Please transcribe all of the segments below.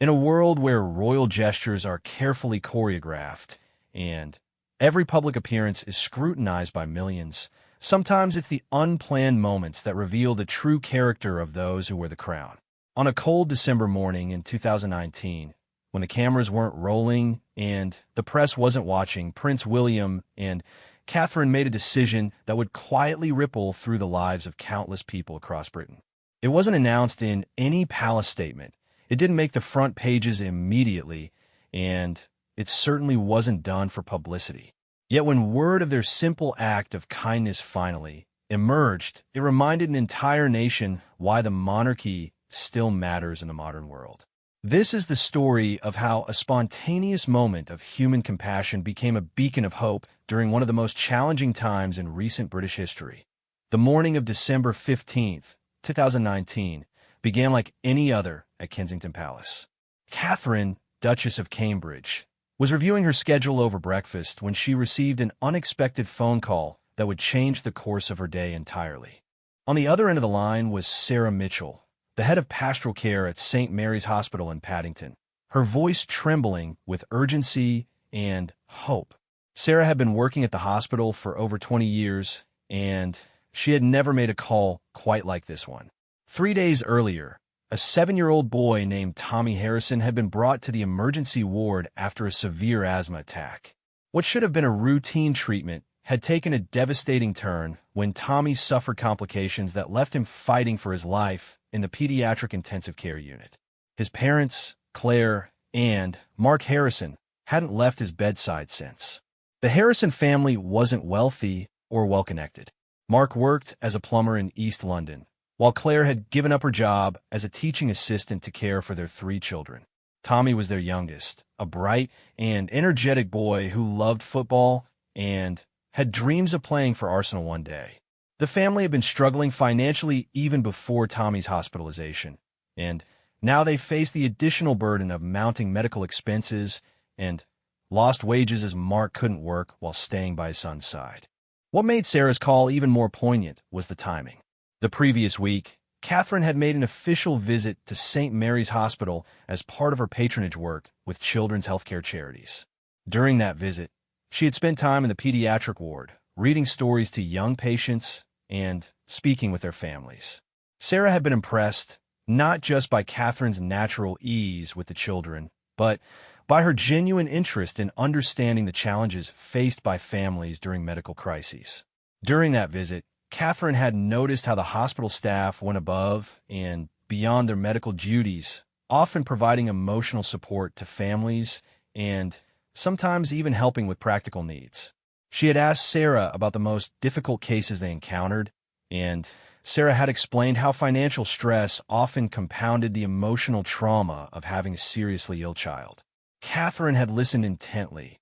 In a world where royal gestures are carefully choreographed and every public appearance is scrutinized by millions, sometimes it's the unplanned moments that reveal the true character of those who wear the crown. On a cold December morning in 2019, when the cameras weren't rolling and the press wasn't watching, Prince William and Catherine made a decision that would quietly ripple through the lives of countless people across Britain. It wasn't announced in any palace statement. It didn't make the front pages immediately, and it certainly wasn't done for publicity. Yet when word of their simple act of kindness finally emerged, it reminded an entire nation why the monarchy still matters in the modern world. This is the story of how a spontaneous moment of human compassion became a beacon of hope during one of the most challenging times in recent British history. The morning of December 15th, 2019, began like any other at Kensington Palace. Catherine, Duchess of Cambridge, was reviewing her schedule over breakfast when she received an unexpected phone call that would change the course of her day entirely. On the other end of the line was Sarah Mitchell, the head of pastoral care at St. Mary's Hospital in Paddington, her voice trembling with urgency and hope. Sarah had been working at the hospital for over 20 years, and she had never made a call quite like this one. 3 days earlier, a 7-year-old boy named Tommy Harrison had been brought to the emergency ward after a severe asthma attack. What should have been a routine treatment had taken a devastating turn when Tommy suffered complications that left him fighting for his life in the pediatric intensive care unit. His parents, Claire and Mark Harrison, hadn't left his bedside since. The Harrison family wasn't wealthy or well-connected. Mark worked as a plumber in East London, while Claire had given up her job as a teaching assistant to care for their 3 children. Tommy was their youngest, a bright and energetic boy who loved football and had dreams of playing for Arsenal one day. The family had been struggling financially even before Tommy's hospitalization, and now they faced the additional burden of mounting medical expenses and lost wages as Mark couldn't work while staying by his son's side. What made Sarah's call even more poignant was the timing. The previous week, Catherine had made an official visit to St. Mary's Hospital as part of her patronage work with children's healthcare charities. During that visit, she had spent time in the pediatric ward, reading stories to young patients and speaking with their families. Sarah had been impressed not just by Catherine's natural ease with the children, but by her genuine interest in understanding the challenges faced by families during medical crises. During that visit, Catherine had noticed how the hospital staff went above and beyond their medical duties, often providing emotional support to families and sometimes even helping with practical needs. She had asked Sarah about the most difficult cases they encountered, and Sarah had explained how financial stress often compounded the emotional trauma of having a seriously ill child. Catherine had listened intently,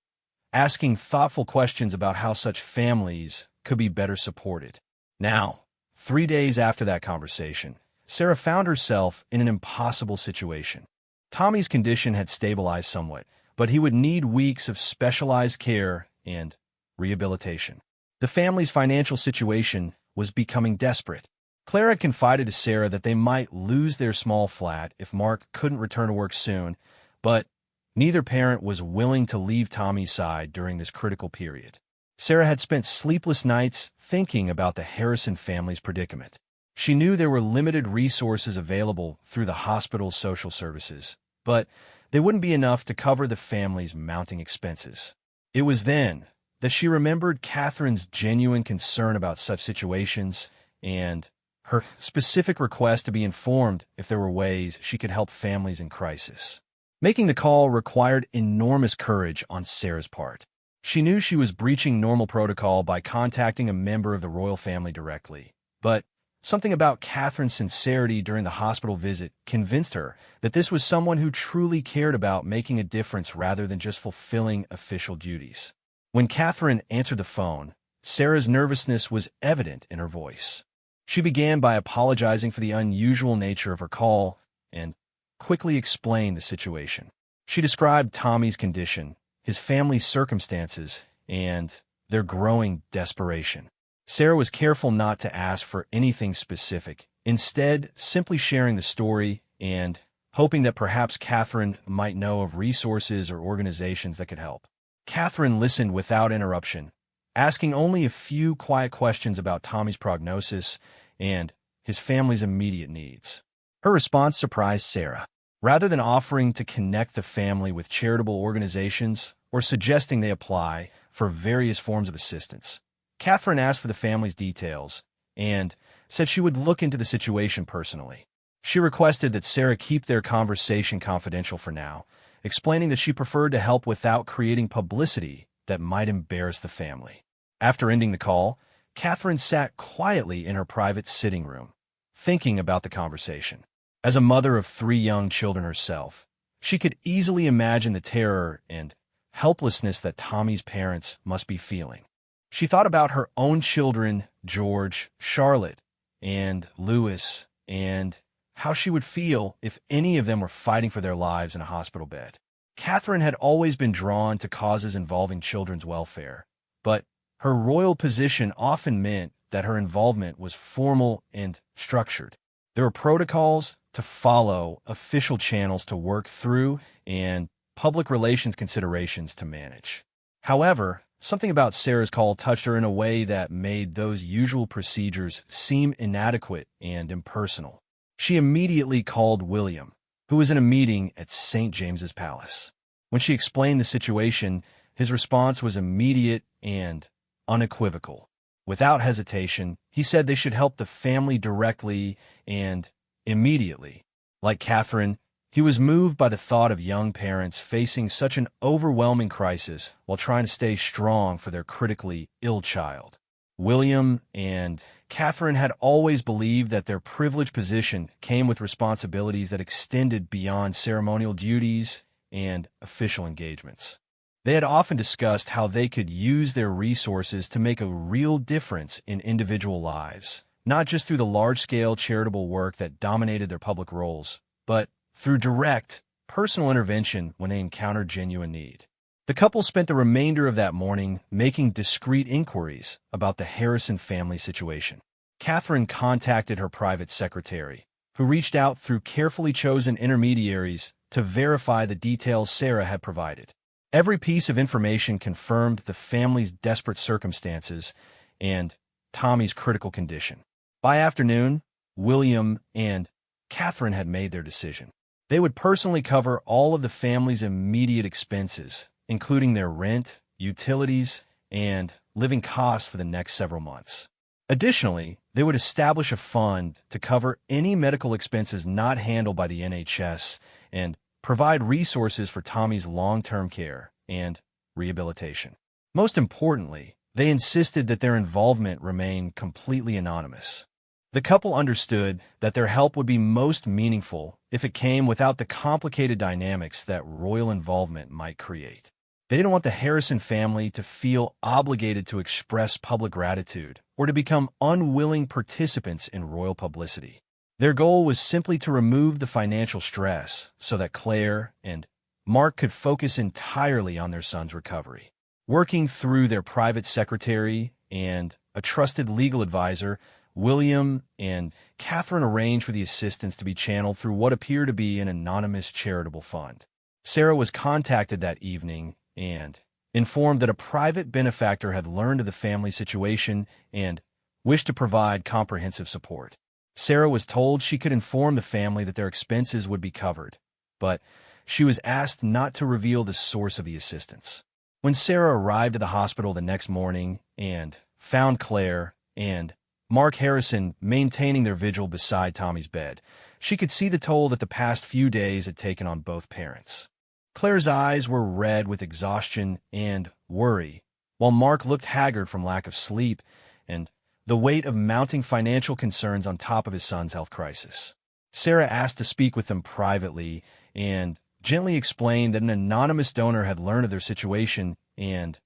asking thoughtful questions about how such families could be better supported. Now, 3 days after that conversation, Sarah found herself in an impossible situation. Tommy's condition had stabilized somewhat, but he would need weeks of specialized care and rehabilitation. The family's financial situation was becoming desperate. Claire had confided to Sarah that they might lose their small flat if Mark couldn't return to work soon, but neither parent was willing to leave Tommy's side during this critical period. Sarah had spent sleepless nights thinking about the Harrison family's predicament. She knew there were limited resources available through the hospital's social services, but they wouldn't be enough to cover the family's mounting expenses. It was then that she remembered Catherine's genuine concern about such situations and her specific request to be informed if there were ways she could help families in crisis. Making the call required enormous courage on Sarah's part. She knew she was breaching normal protocol by contacting a member of the royal family directly, but something about Catherine's sincerity during the hospital visit convinced her that this was someone who truly cared about making a difference rather than just fulfilling official duties. When Catherine answered the phone, Sarah's nervousness was evident in her voice. She began by apologizing for the unusual nature of her call and quickly explained the situation. She described Tommy's condition, his family's circumstances, and their growing desperation. Sarah was careful not to ask for anything specific, instead simply sharing the story and hoping that perhaps Catherine might know of resources or organizations that could help. Catherine listened without interruption, asking only a few quiet questions about Tommy's prognosis and his family's immediate needs. Her response surprised Sarah. Rather than offering to connect the family with charitable organizations or suggesting they apply for various forms of assistance, Catherine asked for the family's details and said she would look into the situation personally. She requested that Sarah keep their conversation confidential for now, explaining that she preferred to help without creating publicity that might embarrass the family. After ending the call, Catherine sat quietly in her private sitting room, thinking about the conversation. As a mother of 3 young children herself, she could easily imagine the terror and helplessness that Tommy's parents must be feeling. She thought about her own children, George, Charlotte, and Louis, and how she would feel if any of them were fighting for their lives in a hospital bed. Catherine had always been drawn to causes involving children's welfare, but her royal position often meant that her involvement was formal and structured. There were protocols to follow, official channels to work through, and public relations considerations to manage. However, something about Sarah's call touched her in a way that made those usual procedures seem inadequate and impersonal. She immediately called William, who was in a meeting at St. James's Palace. When she explained the situation, his response was immediate and unequivocal. Without hesitation, he said they should help the family directly and immediately. Like Catherine, he was moved by the thought of young parents facing such an overwhelming crisis while trying to stay strong for their critically ill child. William and Catherine had always believed that their privileged position came with responsibilities that extended beyond ceremonial duties and official engagements. They had often discussed how they could use their resources to make a real difference in individual lives, not just through the large-scale charitable work that dominated their public roles, but through direct, personal intervention when they encountered genuine need. The couple spent the remainder of that morning making discreet inquiries about the Harrison family situation. Catherine contacted her private secretary, who reached out through carefully chosen intermediaries to verify the details Sarah had provided. Every piece of information confirmed the family's desperate circumstances and Tommy's critical condition. By afternoon, William and Catherine had made their decision. They would personally cover all of the family's immediate expenses, including their rent, utilities, and living costs for the next several months. Additionally, they would establish a fund to cover any medical expenses not handled by the NHS and provide resources for Tommy's long-term care and rehabilitation. Most importantly, they insisted that their involvement remain completely anonymous. The couple understood that their help would be most meaningful if it came without the complicated dynamics that royal involvement might create. They didn't want the Harrison family to feel obligated to express public gratitude or to become unwilling participants in royal publicity. Their goal was simply to remove the financial stress so that Claire and Mark could focus entirely on their son's recovery. Working through their private secretary and a trusted legal advisor, William and Catherine arranged for the assistance to be channeled through what appeared to be an anonymous charitable fund. Sarah was contacted that evening and informed that a private benefactor had learned of the family situation and wished to provide comprehensive support. Sarah was told she could inform the family that their expenses would be covered, but she was asked not to reveal the source of the assistance. When Sarah arrived at the hospital the next morning and found Claire and Mark Harrison maintaining their vigil beside Tommy's bed, she could see the toll that the past few days had taken on both parents. Claire's eyes were red with exhaustion and worry, while Mark looked haggard from lack of sleep and the weight of mounting financial concerns on top of his son's health crisis. Sarah asked to speak with them privately and gently explained that an anonymous donor had learned of their situation and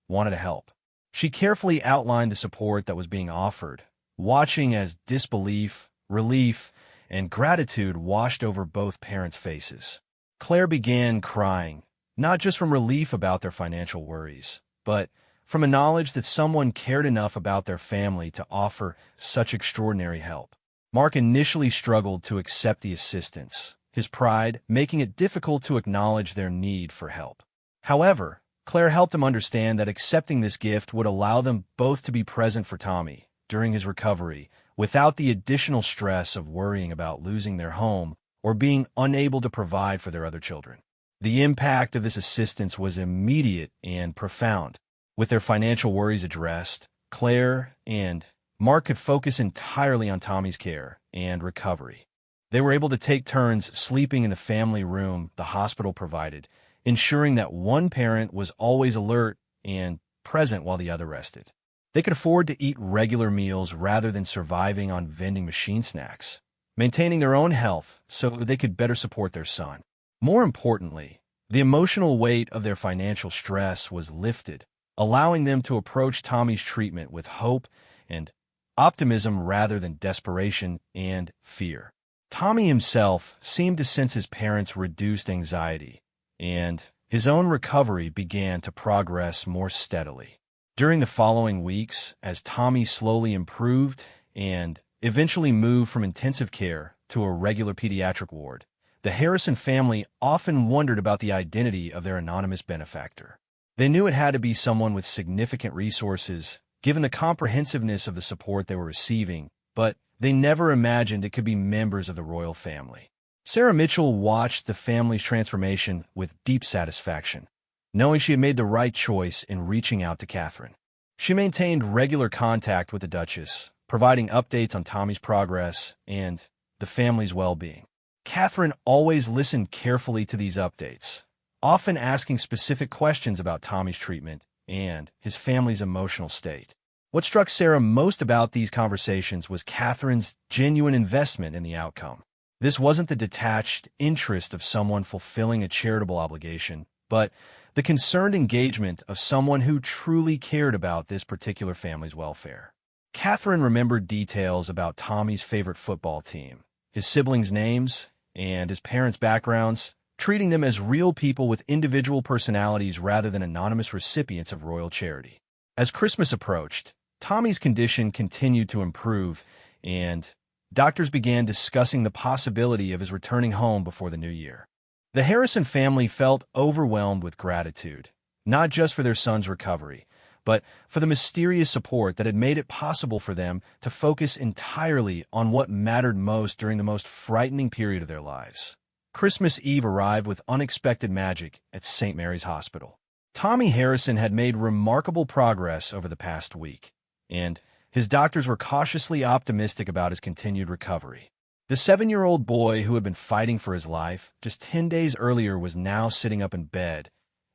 wanted to help. She carefully outlined the support that was being offered, watching as disbelief, relief, and gratitude washed over both parents' faces. Claire began crying, not just from relief about their financial worries, but from a knowledge that someone cared enough about their family to offer such extraordinary help. Mark initially struggled to accept the assistance, his pride making it difficult to acknowledge their need for help. However, Claire helped him understand that accepting this gift would allow them both to be present for Tommy during his recovery without the additional stress of worrying about losing their home or being unable to provide for their other children. The impact of this assistance was immediate and profound. With their financial worries addressed, Claire and Mark could focus entirely on Tommy's care and recovery. They were able to take turns sleeping in the family room the hospital provided, ensuring that one parent was always alert and present while the other rested. They could afford to eat regular meals rather than surviving on vending machine snacks, maintaining their own health so they could better support their son. More importantly, the emotional weight of their financial stress was lifted, allowing them to approach Tommy's treatment with hope and optimism rather than desperation and fear. Tommy himself seemed to sense his parents' reduced anxiety, and his own recovery began to progress more steadily. During the following weeks, as Tommy slowly improved and eventually moved from intensive care to a regular pediatric ward, the Harrison family often wondered about the identity of their anonymous benefactor. They knew it had to be someone with significant resources, given the comprehensiveness of the support they were receiving, but they never imagined it could be members of the royal family. Sarah Mitchell watched the family's transformation with deep satisfaction, knowing she had made the right choice in reaching out to Catherine. She maintained regular contact with the Duchess, providing updates on Tommy's progress and the family's well-being. Catherine always listened carefully to these updates, often asking specific questions about Tommy's treatment and his family's emotional state. What struck Sarah most about these conversations was Catherine's genuine investment in the outcome. This wasn't the detached interest of someone fulfilling a charitable obligation, but the concerned engagement of someone who truly cared about this particular family's welfare. Catherine remembered details about Tommy's favorite football team, his siblings' names, and his parents' backgrounds, treating them as real people with individual personalities rather than anonymous recipients of royal charity. As Christmas approached, Tommy's condition continued to improve, and doctors began discussing the possibility of his returning home before the new year. The Harrison family felt overwhelmed with gratitude, not just for their son's recovery, but for the mysterious support that had made it possible for them to focus entirely on what mattered most during the most frightening period of their lives. Christmas Eve arrived with unexpected magic at St. Mary's Hospital. Tommy Harrison had made remarkable progress over the past week, and his doctors were cautiously optimistic about his continued recovery. The 7-year-old boy who had been fighting for his life just 10 days earlier was now sitting up in bed,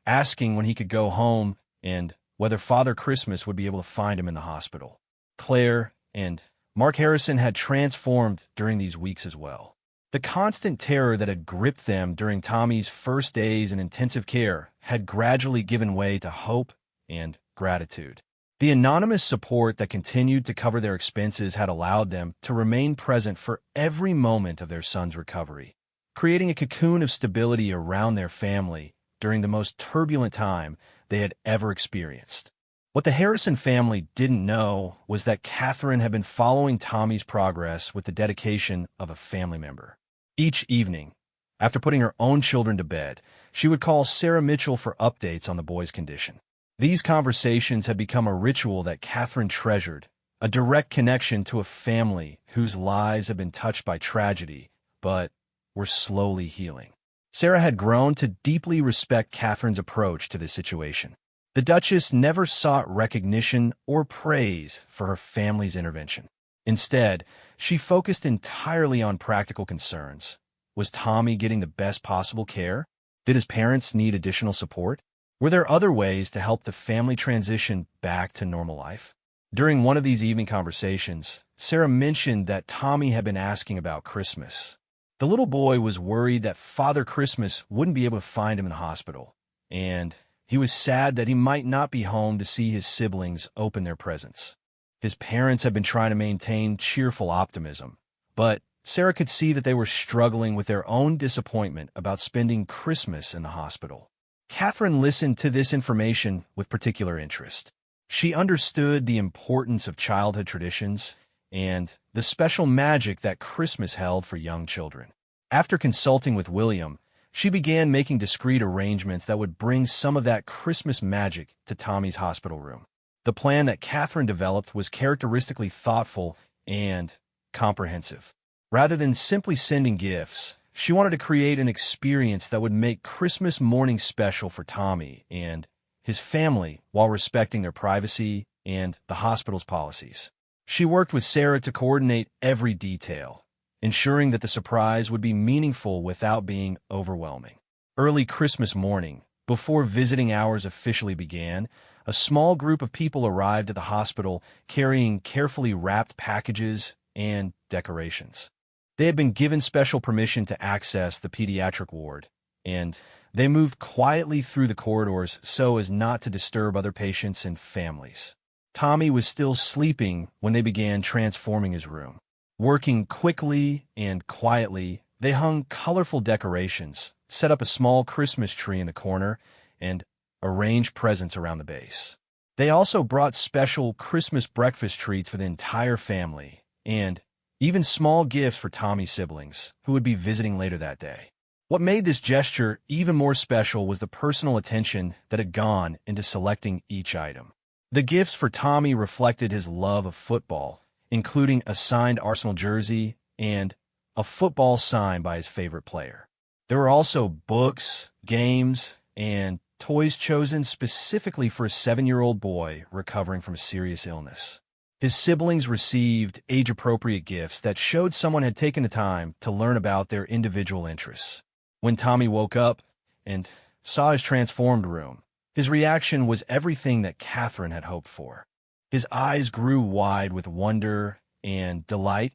asking when he could go home and whether Father Christmas would be able to find him in the hospital. Claire and Mark Harrison had transformed during these weeks as well. The constant terror that had gripped them during Tommy's first days in intensive care had gradually given way to hope and gratitude. The anonymous support that continued to cover their expenses had allowed them to remain present for every moment of their son's recovery, creating a cocoon of stability around their family during the most turbulent time they had ever experienced. What the Harrison family didn't know was that Catherine had been following Tommy's progress with the dedication of a family member. Each evening, after putting her own children to bed, she would call Sarah Mitchell for updates on the boy's condition. These conversations had become a ritual that Catherine treasured, a direct connection to a family whose lives had been touched by tragedy, but were slowly healing. Sarah had grown to deeply respect Catherine's approach to this situation. The Duchess never sought recognition or praise for her family's intervention. Instead, she focused entirely on practical concerns. Was Tommy getting the best possible care? Did his parents need additional support? Were there other ways to help the family transition back to normal life? During one of these evening conversations, Sarah mentioned that Tommy had been asking about Christmas. The little boy was worried that Father Christmas wouldn't be able to find him in the hospital, and he was sad that he might not be home to see his siblings open their presents. His parents had been trying to maintain cheerful optimism, but Sarah could see that they were struggling with their own disappointment about spending Christmas in the hospital. Catherine listened to this information with particular interest. She understood the importance of childhood traditions and the special magic that Christmas held for young children. After consulting with William, she began making discreet arrangements that would bring some of that Christmas magic to Tommy's hospital room. The plan that Catherine developed was characteristically thoughtful and comprehensive. Rather than simply sending gifts, she wanted to create an experience that would make Christmas morning special for Tommy and his family while respecting their privacy and the hospital's policies. She worked with Sarah to coordinate every detail, ensuring that the surprise would be meaningful without being overwhelming. Early Christmas morning, before visiting hours officially began, a small group of people arrived at the hospital carrying carefully wrapped packages and decorations. They had been given special permission to access the pediatric ward, and they moved quietly through the corridors so as not to disturb other patients and families. Tommy was still sleeping when they began transforming his room. Working quickly and quietly, they hung colorful decorations, set up a small Christmas tree in the corner, and arranged presents around the base. They also brought special Christmas breakfast treats for the entire family, and even small gifts for Tommy's siblings, who would be visiting later that day. What made this gesture even more special was the personal attention that had gone into selecting each item. The gifts for Tommy reflected his love of football, including a signed Arsenal jersey and a football sign by his favorite player. There were also books, games, and toys chosen specifically for a 7-year-old boy recovering from a serious illness. His siblings received age-appropriate gifts that showed someone had taken the time to learn about their individual interests. When Tommy woke up and saw his transformed room, his reaction was everything that Catherine had hoped for. His eyes grew wide with wonder and delight,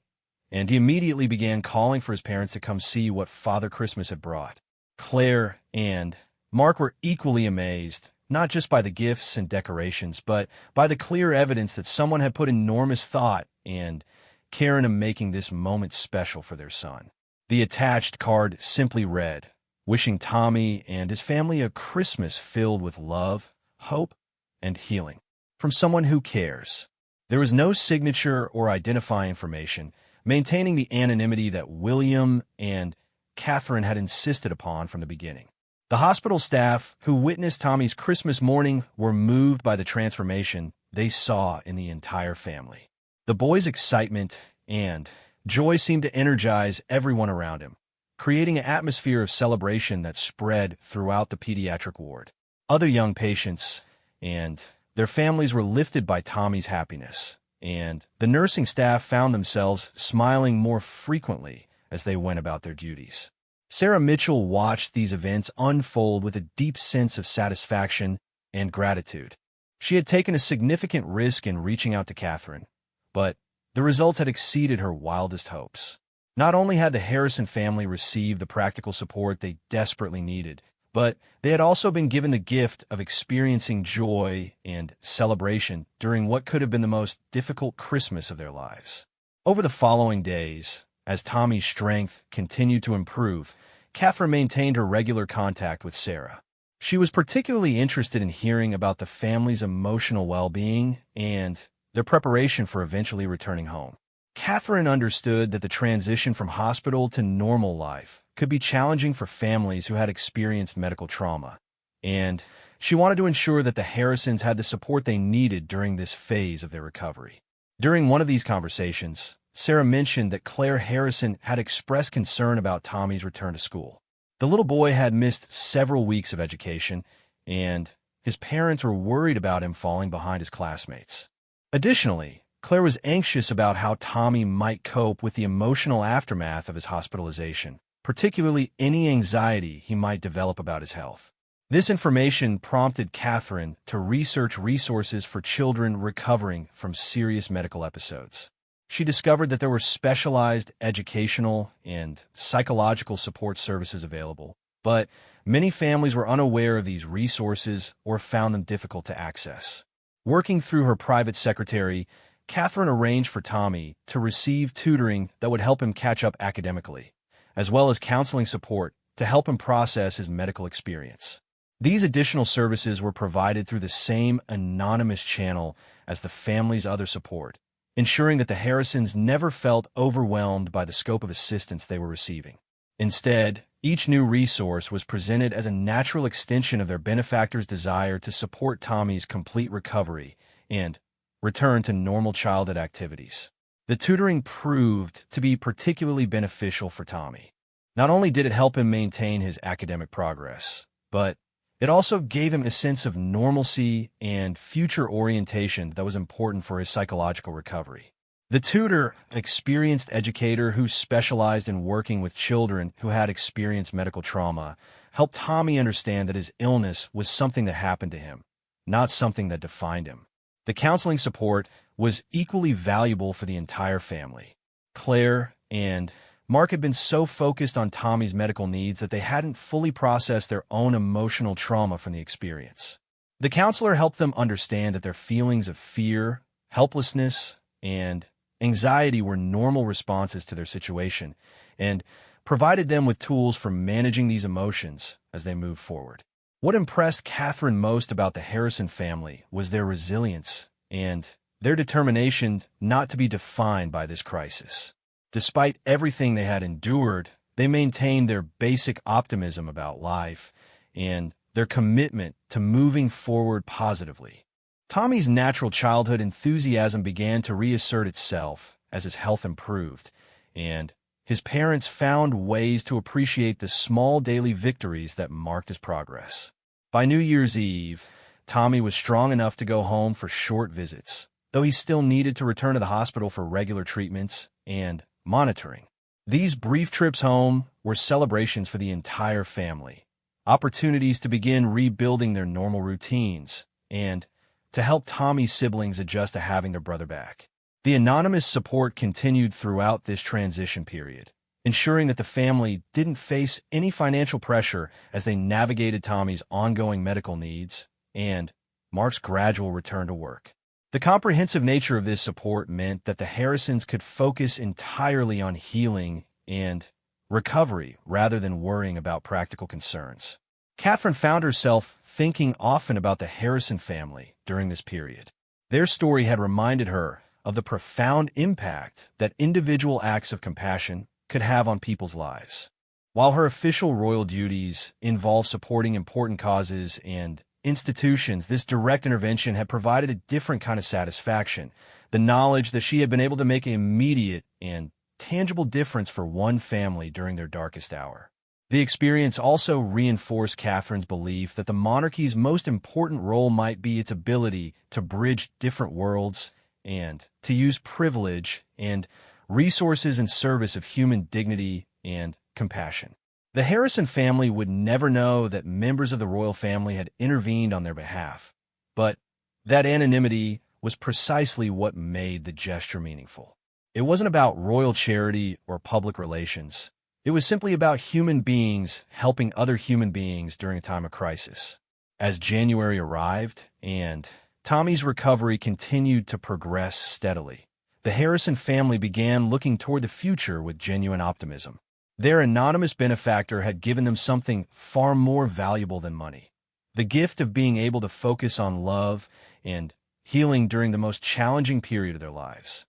and he immediately began calling for his parents to come see what Father Christmas had brought. Claire and Mark were equally amazed, not just by the gifts and decorations, but by the clear evidence that someone had put enormous thought and care into making this moment special for their son. The attached card simply read, "Wishing Tommy and his family a Christmas filled with love, hope, and healing. From someone who cares." There was no signature or identifying information, maintaining the anonymity that William and Catherine had insisted upon from the beginning. The hospital staff who witnessed Tommy's Christmas morning were moved by the transformation they saw in the entire family. The boy's excitement and joy seemed to energize everyone around him, creating an atmosphere of celebration that spread throughout the pediatric ward. Other young patients and their families were lifted by Tommy's happiness, and the nursing staff found themselves smiling more frequently as they went about their duties. Sarah Mitchell watched these events unfold with a deep sense of satisfaction and gratitude. She had taken a significant risk in reaching out to Catherine, but the results had exceeded her wildest hopes. Not only had the Harrison family received the practical support they desperately needed, but they had also been given the gift of experiencing joy and celebration during what could have been the most difficult Christmas of their lives. Over the following days, as Tommy's strength continued to improve, Catherine maintained her regular contact with Sarah. She was particularly interested in hearing about the family's emotional well-being and their preparation for eventually returning home. Catherine understood that the transition from hospital to normal life could be challenging for families who had experienced medical trauma, and she wanted to ensure that the Harrisons had the support they needed during this phase of their recovery. During one of these conversations, Sarah mentioned that Claire Harrison had expressed concern about Tommy's return to school. The little boy had missed several weeks of education, and his parents were worried about him falling behind his classmates. Additionally, Claire was anxious about how Tommy might cope with the emotional aftermath of his hospitalization, particularly any anxiety he might develop about his health. This information prompted Catherine to research resources for children recovering from serious medical episodes. She discovered that there were specialized educational and psychological support services available, but many families were unaware of these resources or found them difficult to access. Working through her private secretary, Catherine arranged for Tommy to receive tutoring that would help him catch up academically, as well as counseling support to help him process his medical experience. These additional services were provided through the same anonymous channel as the family's other support, ensuring that the Harrisons never felt overwhelmed by the scope of assistance they were receiving. Instead, each new resource was presented as a natural extension of their benefactor's desire to support Tommy's complete recovery and return to normal childhood activities. The tutoring proved to be particularly beneficial for Tommy. Not only did it help him maintain his academic progress, but it also gave him a sense of normalcy and future orientation that was important for his psychological recovery. The tutor, an experienced educator who specialized in working with children who had experienced medical trauma, helped Tommy understand that his illness was something that happened to him, not something that defined him. The counseling support was equally valuable for the entire family. Claire and Mark had been so focused on Tommy's medical needs that they hadn't fully processed their own emotional trauma from the experience. The counselor helped them understand that their feelings of fear, helplessness, and anxiety were normal responses to their situation, and provided them with tools for managing these emotions as they moved forward. What impressed Catherine most about the Harrison family was their resilience and their determination not to be defined by this crisis. Despite everything they had endured, they maintained their basic optimism about life and their commitment to moving forward positively. Tommy's natural childhood enthusiasm began to reassert itself as his health improved, and his parents found ways to appreciate the small daily victories that marked his progress. By New Year's Eve, Tommy was strong enough to go home for short visits, though he still needed to return to the hospital for regular treatments and monitoring. These brief trips home were celebrations for the entire family, opportunities to begin rebuilding their normal routines, and to help Tommy's siblings adjust to having their brother back. The anonymous support continued throughout this transition period, ensuring that the family didn't face any financial pressure as they navigated Tommy's ongoing medical needs and Mark's gradual return to work. The comprehensive nature of this support meant that the Harrisons could focus entirely on healing and recovery rather than worrying about practical concerns. Catherine found herself thinking often about the Harrison family during this period. Their story had reminded her of the profound impact that individual acts of compassion could have on people's lives. While her official royal duties involved supporting important causes and institutions, this direct intervention had provided a different kind of satisfaction, the knowledge that she had been able to make an immediate and tangible difference for one family during their darkest hour. The experience also reinforced Catherine's belief that the monarchy's most important role might be its ability to bridge different worlds and to use privilege and resources in service of human dignity and compassion. The Harrison family would never know that members of the royal family had intervened on their behalf, but that anonymity was precisely what made the gesture meaningful. It wasn't about royal charity or public relations. It was simply about human beings helping other human beings during a time of crisis. As January arrived and Tommy's recovery continued to progress steadily, the Harrison family began looking toward the future with genuine optimism. Their anonymous benefactor had given them something far more valuable than money: the gift of being able to focus on love and healing during the most challenging period of their lives.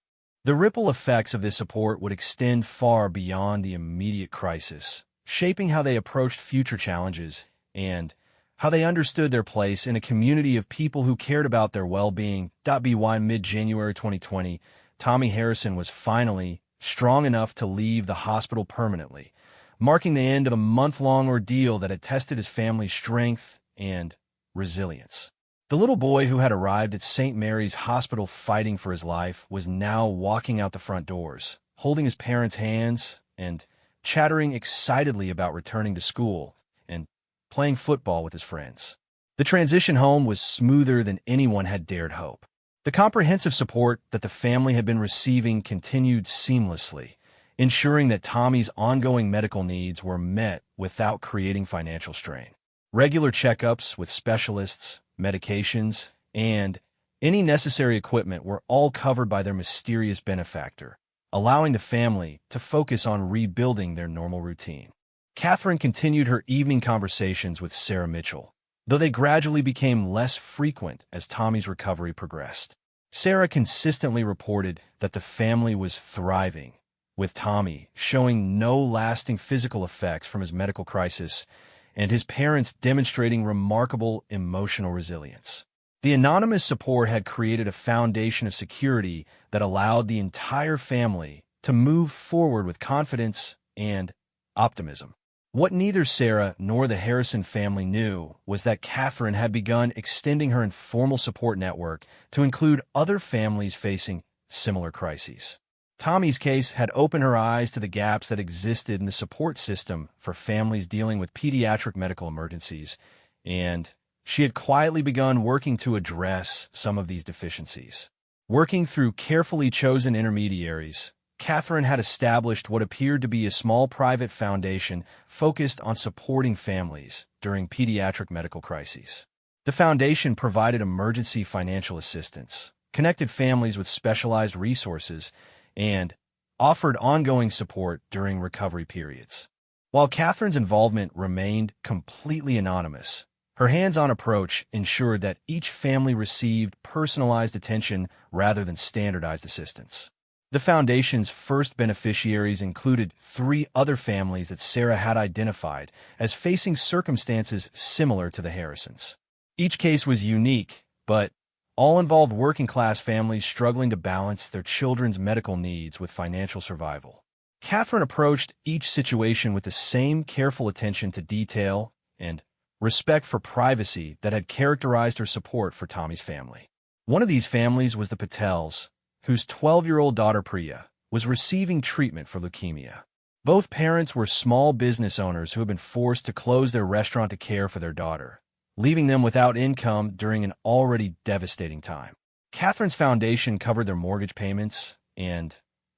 The ripple effects of this support would extend far beyond the immediate crisis, shaping how they approached future challenges and how they understood their place in a community of people who cared about their well-being. By mid-January 2020, Tommy Harrison was finally strong enough to leave the hospital permanently, marking the end of a month-long ordeal that had tested his family's strength and resilience. The little boy who had arrived at St. Mary's Hospital fighting for his life was now walking out the front doors, holding his parents' hands and chattering excitedly about returning to school and playing football with his friends. The transition home was smoother than anyone had dared hope. The comprehensive support that the family had been receiving continued seamlessly, ensuring that Tommy's ongoing medical needs were met without creating financial strain. Regular checkups with specialists, medications, and any necessary equipment were all covered by their mysterious benefactor, allowing the family to focus on rebuilding their normal routine. Catherine continued her evening conversations with Sarah Mitchell, though they gradually became less frequent as Tommy's recovery progressed. Sarah consistently reported that the family was thriving, with Tommy showing no lasting physical effects from his medical crisis and his parents demonstrating remarkable emotional resilience. The anonymous support had created a foundation of security that allowed the entire family to move forward with confidence and optimism. What neither Sarah nor the Harrison family knew was that Catherine had begun extending her informal support network to include other families facing similar crises. Tommy's case had opened her eyes to the gaps that existed in the support system for families dealing with pediatric medical emergencies, and she had quietly begun working to address some of these deficiencies. Working through carefully chosen intermediaries, Catherine had established what appeared to be a small private foundation focused on supporting families during pediatric medical crises. The foundation provided emergency financial assistance, connected families with specialized resources, and offered ongoing support during recovery periods. While Catherine's involvement remained completely anonymous, her hands-on approach ensured that each family received personalized attention rather than standardized assistance. The foundation's first beneficiaries included 3 other families that Sarah had identified as facing circumstances similar to the Harrisons. Each case was unique, but all involved working-class families struggling to balance their children's medical needs with financial survival. Catherine approached each situation with the same careful attention to detail and respect for privacy that had characterized her support for Tommy's family. One of these families was the Patels, whose 12-year-old daughter Priya was receiving treatment for leukemia. Both parents were small business owners who had been forced to close their restaurant to care for their daughter, leaving them without income during an already devastating time. Catherine's foundation covered their mortgage payments and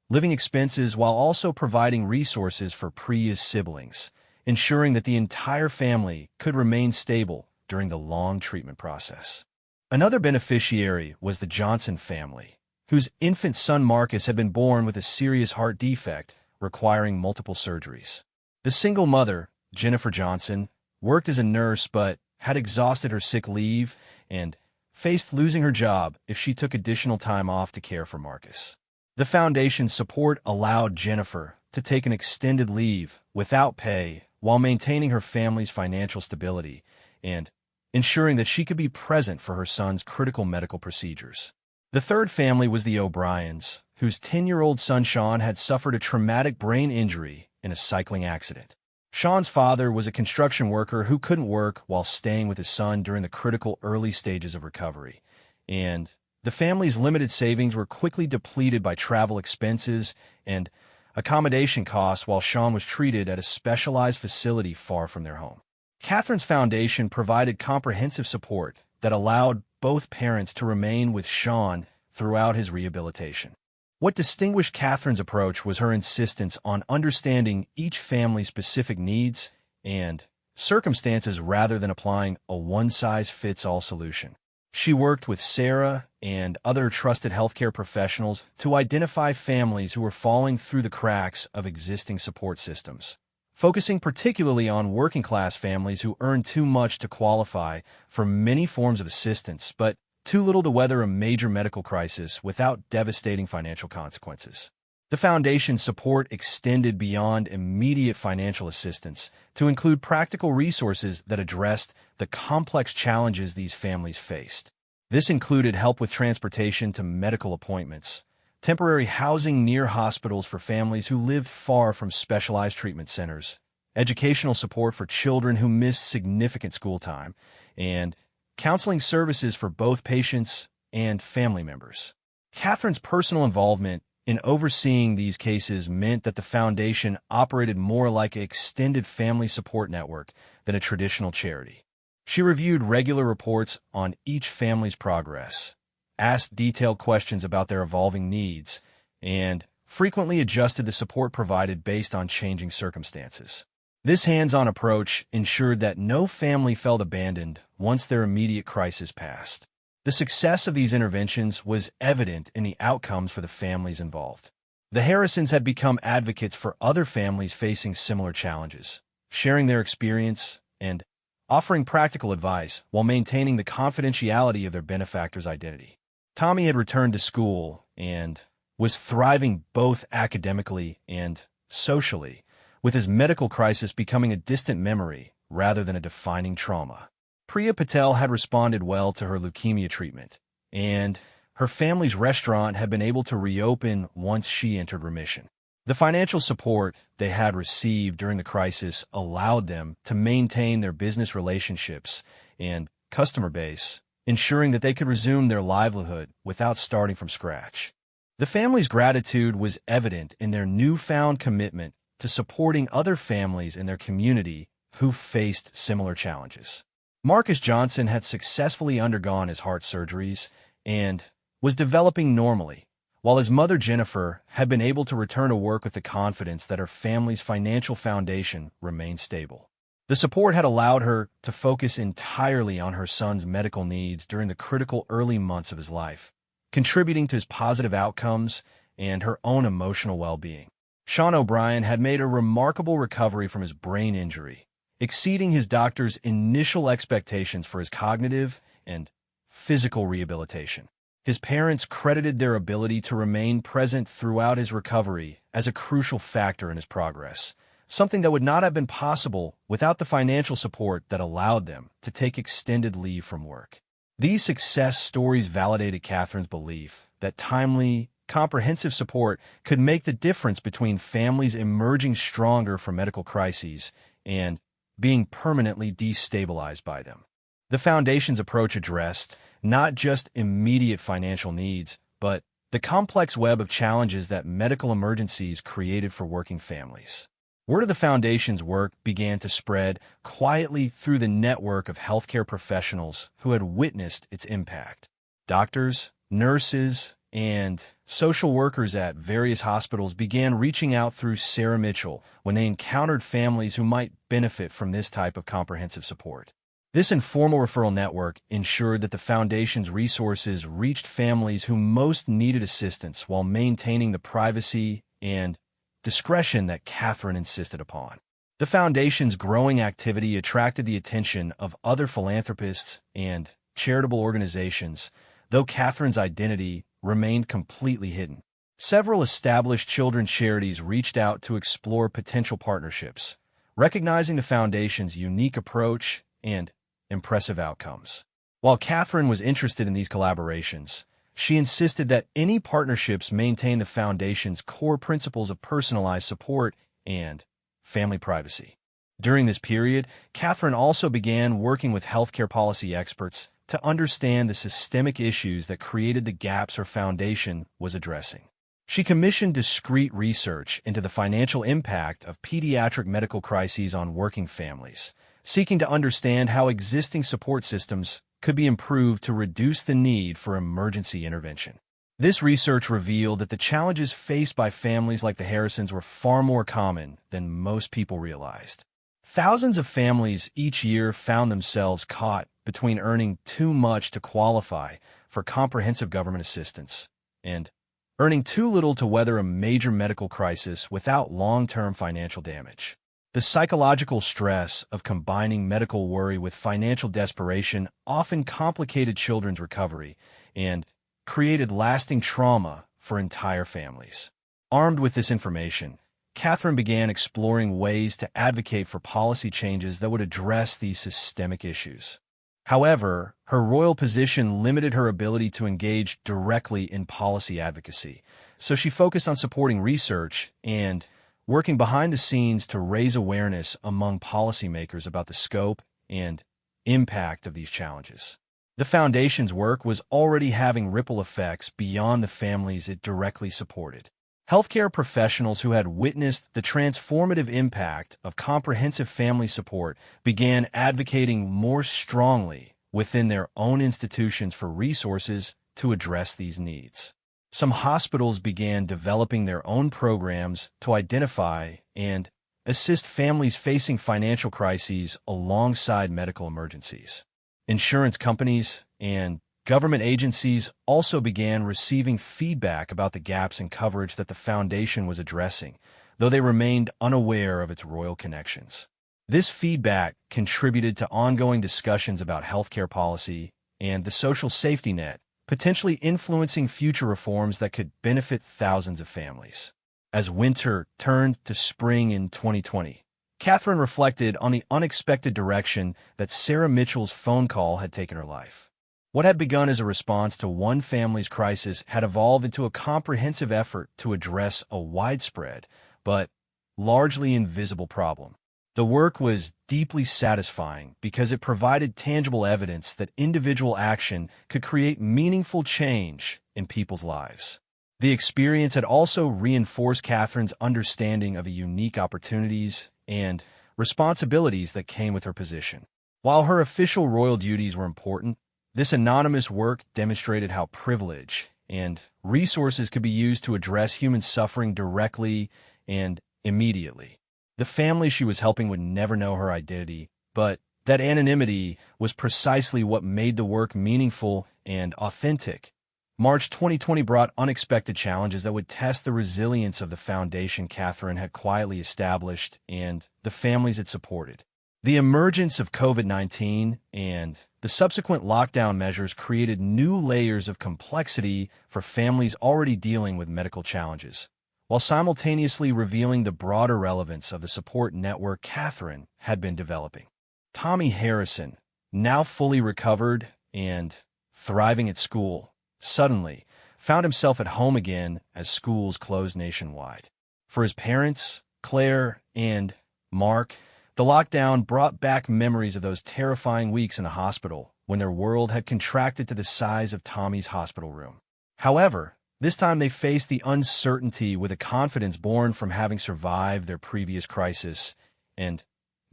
living expenses while also providing resources for Priya's siblings, ensuring that the entire family could remain stable during the long treatment process. Another beneficiary was the Johnson family, whose infant son Marcus had been born with a serious heart defect requiring multiple surgeries. The single mother, Jennifer Johnson, worked as a nurse but had exhausted her sick leave and faced losing her job if she took additional time off to care for Marcus. The foundation's support allowed Jennifer to take an extended leave without pay while maintaining her family's financial stability and ensuring that she could be present for her son's critical medical procedures. The third family was the O'Briens, whose 10-year-old son Sean had suffered a traumatic brain injury in a cycling accident. Sean's father was a construction worker who couldn't work while staying with his son during the critical early stages of recovery, and the family's limited savings were quickly depleted by travel expenses and accommodation costs while Sean was treated at a specialized facility far from their home. Catherine's foundation provided comprehensive support that allowed both parents to remain with Sean throughout his rehabilitation. What distinguished Catherine's approach was her insistence on understanding each family's specific needs and circumstances rather than applying a one-size-fits-all solution. She worked with Sarah and other trusted healthcare professionals to identify families who were falling through the cracks of existing support systems, focusing particularly on working-class families who earned too much to qualify for many forms of assistance, but too little to weather a major medical crisis without devastating financial consequences. The foundation's support extended beyond immediate financial assistance to include practical resources that addressed the complex challenges these families faced. This included help with transportation to medical appointments, temporary housing near hospitals for families who lived far from specialized treatment centers, educational support for children who missed significant school time, and counseling services for both patients and family members. Catherine's personal involvement in overseeing these cases meant that the foundation operated more like an extended family support network than a traditional charity. She reviewed regular reports on each family's progress, asked detailed questions about their evolving needs, and frequently adjusted the support provided based on changing circumstances. This hands-on approach ensured that no family felt abandoned once their immediate crisis passed. The success of these interventions was evident in the outcomes for the families involved. The Harrisons had become advocates for other families facing similar challenges, sharing their experience and offering practical advice while maintaining the confidentiality of their benefactor's identity. Tommy had returned to school, and was thriving both academically and socially, with his medical crisis becoming a distant memory rather than a defining trauma. Priya Patel had responded well to her leukemia treatment, and her family's restaurant had been able to reopen once she entered remission. The financial support they had received during the crisis allowed them to maintain their business relationships and customer base, ensuring that they could resume their livelihood without starting from scratch. The family's gratitude was evident in their newfound commitment to supporting other families in their community who faced similar challenges. Marcus Johnson had successfully undergone his heart surgeries and was developing normally, while his mother Jennifer had been able to return to work with the confidence that her family's financial foundation remained stable. The support had allowed her to focus entirely on her son's medical needs during the critical early months of his life, contributing to his positive outcomes and her own emotional well-being. Sean O'Brien had made a remarkable recovery from his brain injury, exceeding his doctor's initial expectations for his cognitive and physical rehabilitation. His parents credited their ability to remain present throughout his recovery as a crucial factor in his progress, something that would not have been possible without the financial support that allowed them to take extended leave from work. These success stories validated Catherine's belief that timely, comprehensive support could make the difference between families emerging stronger from medical crises and being permanently destabilized by them. The Foundation's approach addressed not just immediate financial needs, but the complex web of challenges that medical emergencies created for working families. Word of the Foundation's work began to spread quietly through the network of healthcare professionals who had witnessed its impact. Doctors, nurses, and social workers at various hospitals began reaching out through Sarah Mitchell when they encountered families who might benefit from this type of comprehensive support. This informal referral network ensured that the Foundation's resources reached families who most needed assistance while maintaining the privacy and discretion that Catherine insisted upon. The Foundation's growing activity attracted the attention of other philanthropists and charitable organizations, though Catherine's identity remained completely hidden. Several established children's charities reached out to explore potential partnerships, recognizing the Foundation's unique approach and impressive outcomes. While Catherine was interested in these collaborations, she insisted that any partnerships maintain the Foundation's core principles of personalized support and family privacy. During this period, Catherine also began working with healthcare policy experts to understand the systemic issues that created the gaps her foundation was addressing. She commissioned discrete research into the financial impact of pediatric medical crises on working families, seeking to understand how existing support systems could be improved to reduce the need for emergency intervention. This research revealed that the challenges faced by families like the Harrisons were far more common than most people realized. Thousands of families each year found themselves caught between earning too much to qualify for comprehensive government assistance and earning too little to weather a major medical crisis without long-term financial damage. The psychological stress of combining medical worry with financial desperation often complicated children's recovery and created lasting trauma for entire families. Armed with this information, Catherine began exploring ways to advocate for policy changes that would address these systemic issues. However, her royal position limited her ability to engage directly in policy advocacy, so she focused on supporting research and working behind the scenes to raise awareness among policymakers about the scope and impact of these challenges. The Foundation's work was already having ripple effects beyond the families it directly supported. Healthcare professionals who had witnessed the transformative impact of comprehensive family support began advocating more strongly within their own institutions for resources to address these needs. Some hospitals began developing their own programs to identify and assist families facing financial crises alongside medical emergencies. Insurance companies and government agencies also began receiving feedback about the gaps in coverage that the Foundation was addressing, though they remained unaware of its royal connections. This feedback contributed to ongoing discussions about healthcare policy and the social safety net potentially influencing future reforms that could benefit thousands of families. As winter turned to spring in 2020, Catherine reflected on the unexpected direction that Sarah Mitchell's phone call had taken her life. What had begun as a response to one family's crisis had evolved into a comprehensive effort to address a widespread, but largely invisible problem. The work was deeply satisfying because it provided tangible evidence that individual action could create meaningful change in people's lives. The experience had also reinforced Catherine's understanding of the unique opportunities and responsibilities that came with her position. While her official royal duties were important, this anonymous work demonstrated how privilege and resources could be used to address human suffering directly and immediately. The family she was helping would never know her identity, but that anonymity was precisely what made the work meaningful and authentic. March 2020 brought unexpected challenges that would test the resilience of the foundation Catherine had quietly established and the families it supported. The emergence of COVID-19 and the subsequent lockdown measures created new layers of complexity for families already dealing with medical challenges, while simultaneously revealing the broader relevance of the support network Catherine had been developing. Tommy Harrison, now fully recovered and thriving at school, suddenly found himself at home again as schools closed nationwide. For his parents, Claire and Mark, the lockdown brought back memories of those terrifying weeks in the hospital when their world had contracted to the size of Tommy's hospital room. However, this time they faced the uncertainty with a confidence born from having survived their previous crisis and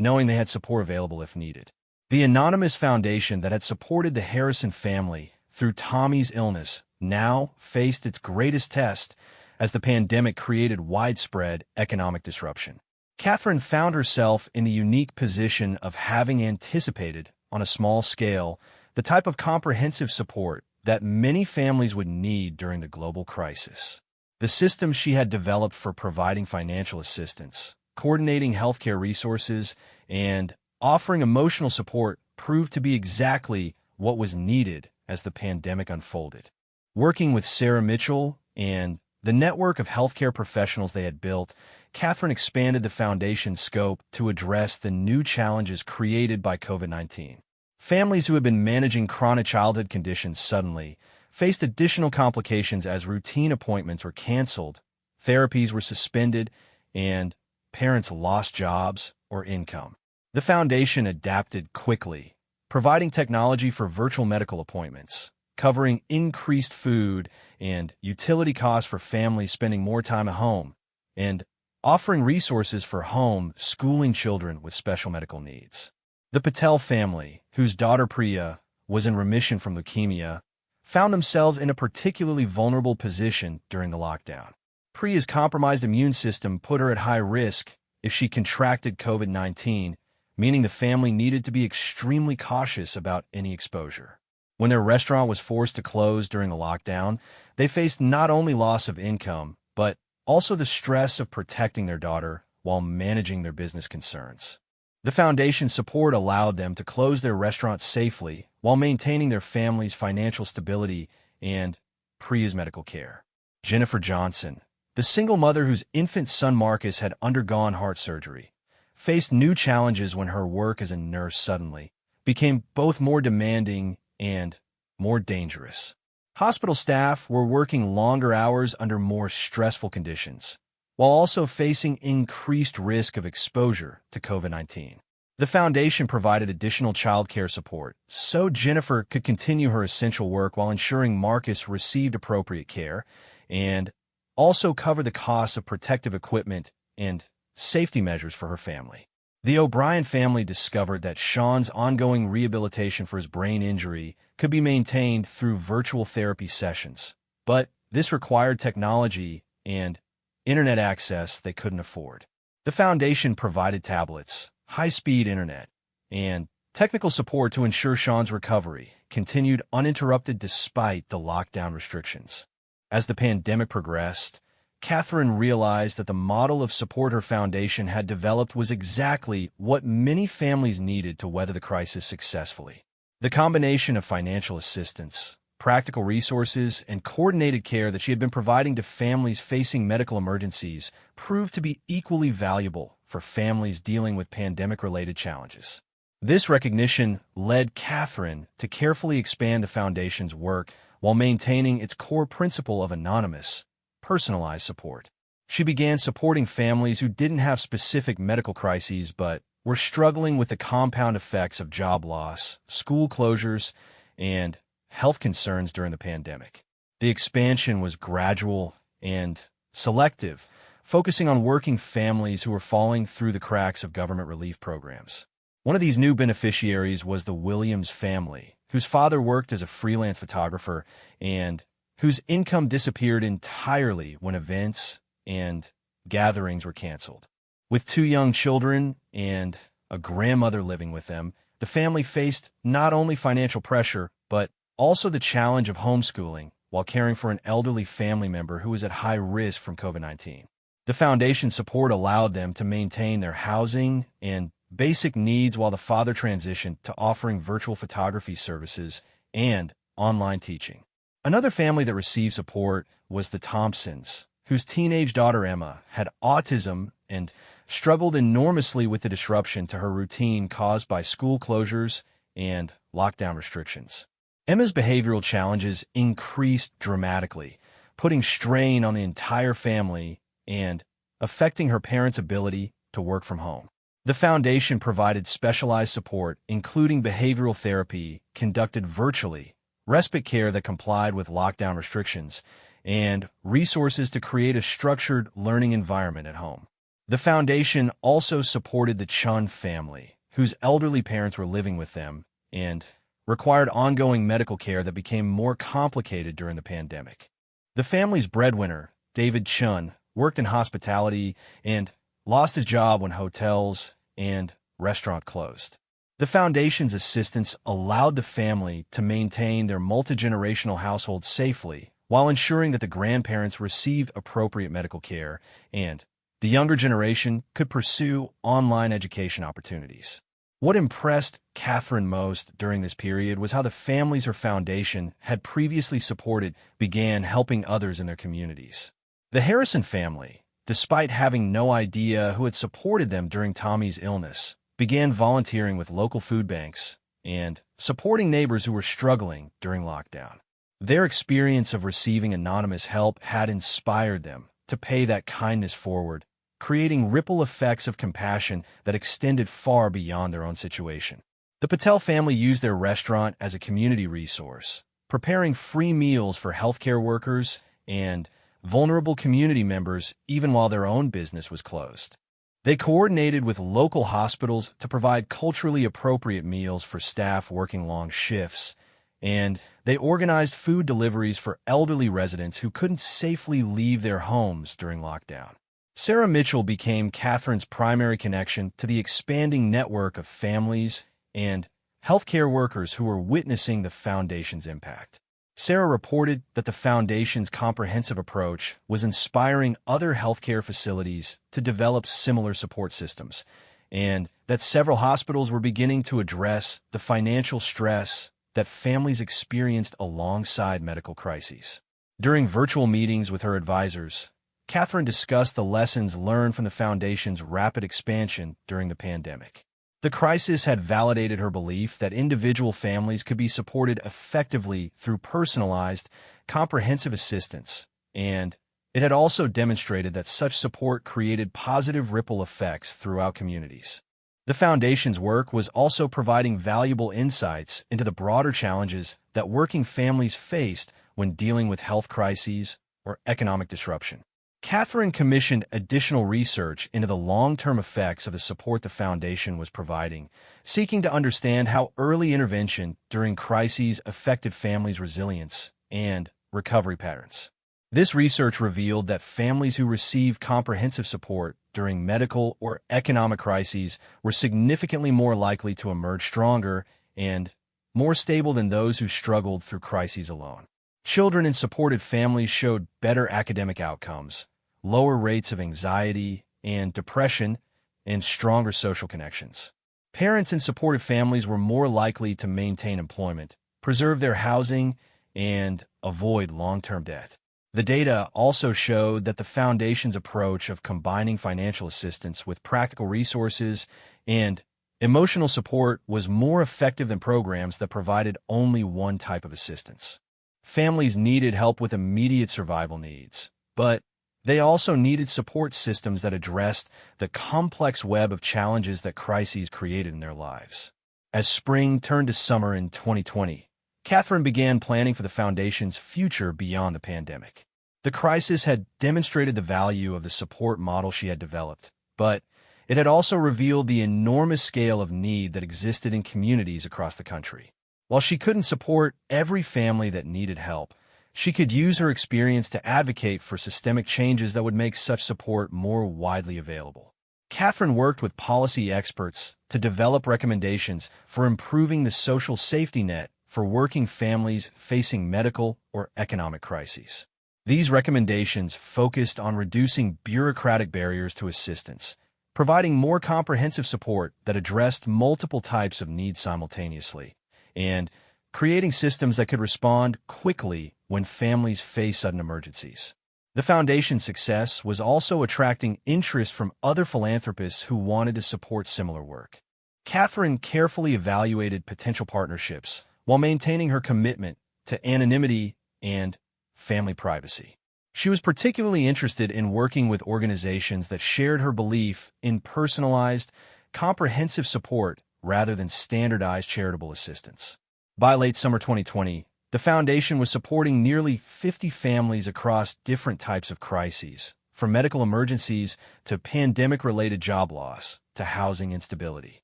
knowing they had support available if needed. The anonymous foundation that had supported the Harrison family through Tommy's illness now faced its greatest test as the pandemic created widespread economic disruption. Catherine found herself in the unique position of having anticipated, on a small scale, the type of comprehensive support that many families would need during the global crisis. The system she had developed for providing financial assistance, coordinating healthcare resources, and offering emotional support proved to be exactly what was needed as the pandemic unfolded. Working with Sarah Mitchell and the network of healthcare professionals they had built, Catherine expanded the foundation's scope to address the new challenges created by COVID-19. Families who had been managing chronic childhood conditions suddenly faced additional complications as routine appointments were canceled, therapies were suspended, and parents lost jobs or income. The foundation adapted quickly, providing technology for virtual medical appointments, covering increased food and utility costs for families spending more time at home, and offering resources for home schooling children with special medical needs. The Patel family, whose daughter Priya was in remission from leukemia, found themselves in a particularly vulnerable position during the lockdown. Priya's compromised immune system put her at high risk if she contracted COVID-19, meaning the family needed to be extremely cautious about any exposure. When their restaurant was forced to close during the lockdown, they faced not only loss of income, but also the stress of protecting their daughter while managing their business concerns. The foundation's support allowed them to close their restaurant safely while maintaining their family's financial stability and Priya's medical care. Jennifer Johnson, the single mother whose infant son Marcus had undergone heart surgery, faced new challenges when her work as a nurse suddenly became both more demanding and more dangerous. Hospital staff were working longer hours under more stressful conditions, while also facing increased risk of exposure to COVID-19. The foundation provided additional childcare support so Jennifer could continue her essential work while ensuring Marcus received appropriate care, and also cover the costs of protective equipment and safety measures for her family. The O'Brien family discovered that Sean's ongoing rehabilitation for his brain injury could be maintained through virtual therapy sessions, but this required technology and internet access they couldn't afford. The foundation provided tablets, high-speed internet, and technical support to ensure Sean's recovery continued uninterrupted despite the lockdown restrictions. As the pandemic progressed, Catherine realized that the model of support her foundation had developed was exactly what many families needed to weather the crisis successfully. The combination of financial assistance, practical resources, and coordinated care that she had been providing to families facing medical emergencies proved to be equally valuable for families dealing with pandemic-related challenges. This recognition led Catherine to carefully expand the Foundation's work while maintaining its core principle of anonymous, personalized support. She began supporting families who didn't have specific medical crises but were struggling with the compound effects of job loss, school closures, and health concerns during the pandemic. The expansion was gradual and selective, focusing on working families who were falling through the cracks of government relief programs. One of these new beneficiaries was the Williams family, whose father worked as a freelance photographer and whose income disappeared entirely when events and gatherings were canceled. With 2 young children and a grandmother living with them, the family faced not only financial pressure, but also the challenge of homeschooling while caring for an elderly family member who was at high risk from COVID-19. The Foundation's support allowed them to maintain their housing and basic needs while the father transitioned to offering virtual photography services and online teaching. Another family that received support was the Thompsons, whose teenage daughter Emma had autism and struggled enormously with the disruption to her routine caused by school closures and lockdown restrictions. Emma's behavioral challenges increased dramatically, putting strain on the entire family and affecting her parents' ability to work from home. The Foundation provided specialized support, including behavioral therapy conducted virtually, respite care that complied with lockdown restrictions, and resources to create a structured learning environment at home. The Foundation also supported the Chun family, whose elderly parents were living with them and required ongoing medical care that became more complicated during the pandemic. The family's breadwinner, David Chun, worked in hospitality and lost his job when hotels and restaurants closed. The Foundation's assistance allowed the family to maintain their multi-generational household safely while ensuring that the grandparents received appropriate medical care and the younger generation could pursue online education opportunities. What impressed Catherine most during this period was how the families her foundation had previously supported began helping others in their communities. The Harrison family, despite having no idea who had supported them during Tommy's illness, began volunteering with local food banks and supporting neighbors who were struggling during lockdown. Their experience of receiving anonymous help had inspired them to pay that kindness forward, creating ripple effects of compassion that extended far beyond their own situation. The Patel family used their restaurant as a community resource, preparing free meals for healthcare workers and vulnerable community members even while their own business was closed. They coordinated with local hospitals to provide culturally appropriate meals for staff working long shifts, and they organized food deliveries for elderly residents who couldn't safely leave their homes during lockdown. Sarah Mitchell became Catherine's primary connection to the expanding network of families and healthcare workers who were witnessing the Foundation's impact. Sarah reported that the Foundation's comprehensive approach was inspiring other healthcare facilities to develop similar support systems, and that several hospitals were beginning to address the financial stress that families experienced alongside medical crises. During virtual meetings with her advisors, Catherine discussed the lessons learned from the Foundation's rapid expansion during the pandemic. The crisis had validated her belief that individual families could be supported effectively through personalized, comprehensive assistance, and it had also demonstrated that such support created positive ripple effects throughout communities. The Foundation's work was also providing valuable insights into the broader challenges that working families faced when dealing with health crises or economic disruption. Catherine commissioned additional research into the long-term effects of the support the Foundation was providing, seeking to understand how early intervention during crises affected families' resilience and recovery patterns. This research revealed that families who received comprehensive support during medical or economic crises were significantly more likely to emerge stronger and more stable than those who struggled through crises alone. Children in supported families showed better academic outcomes, lower rates of anxiety and depression, and stronger social connections. Parents in supportive families were more likely to maintain employment, preserve their housing, and avoid long-term debt. The data also showed that the foundation's approach of combining financial assistance with practical resources and emotional support was more effective than programs that provided only one type of assistance. Families needed help with immediate survival needs, but they also needed support systems that addressed the complex web of challenges that crises created in their lives. As spring turned to summer in 2020, Catherine began planning for the Foundation's future beyond the pandemic. The crisis had demonstrated the value of the support model she had developed, but it had also revealed the enormous scale of need that existed in communities across the country. While she couldn't support every family that needed help, she could use her experience to advocate for systemic changes that would make such support more widely available. Catherine worked with policy experts to develop recommendations for improving the social safety net for working families facing medical or economic crises. These recommendations focused on reducing bureaucratic barriers to assistance, providing more comprehensive support that addressed multiple types of needs simultaneously, and creating systems that could respond quickly when families face sudden emergencies. The Foundation's success was also attracting interest from other philanthropists who wanted to support similar work. Catherine carefully evaluated potential partnerships while maintaining her commitment to anonymity and family privacy. She was particularly interested in working with organizations that shared her belief in personalized, comprehensive support rather than standardized charitable assistance. By late summer 2020, the Foundation was supporting nearly 50 families across different types of crises, from medical emergencies to pandemic-related job loss to housing instability.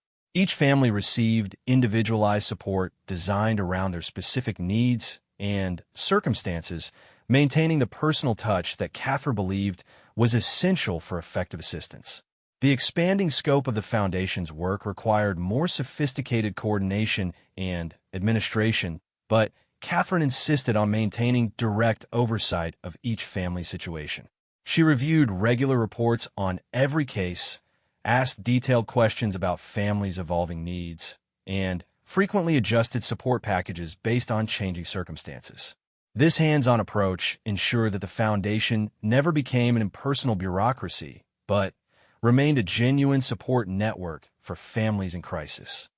Each family received individualized support designed around their specific needs and circumstances, maintaining the personal touch that Catherine believed was essential for effective assistance. The expanding scope of the Foundation's work required more sophisticated coordination and administration, but Catherine insisted on maintaining direct oversight of each family situation. She reviewed regular reports on every case, asked detailed questions about families' evolving needs, and frequently adjusted support packages based on changing circumstances. This hands-on approach ensured that the Foundation never became an impersonal bureaucracy, but remained a genuine support network for families in crisis.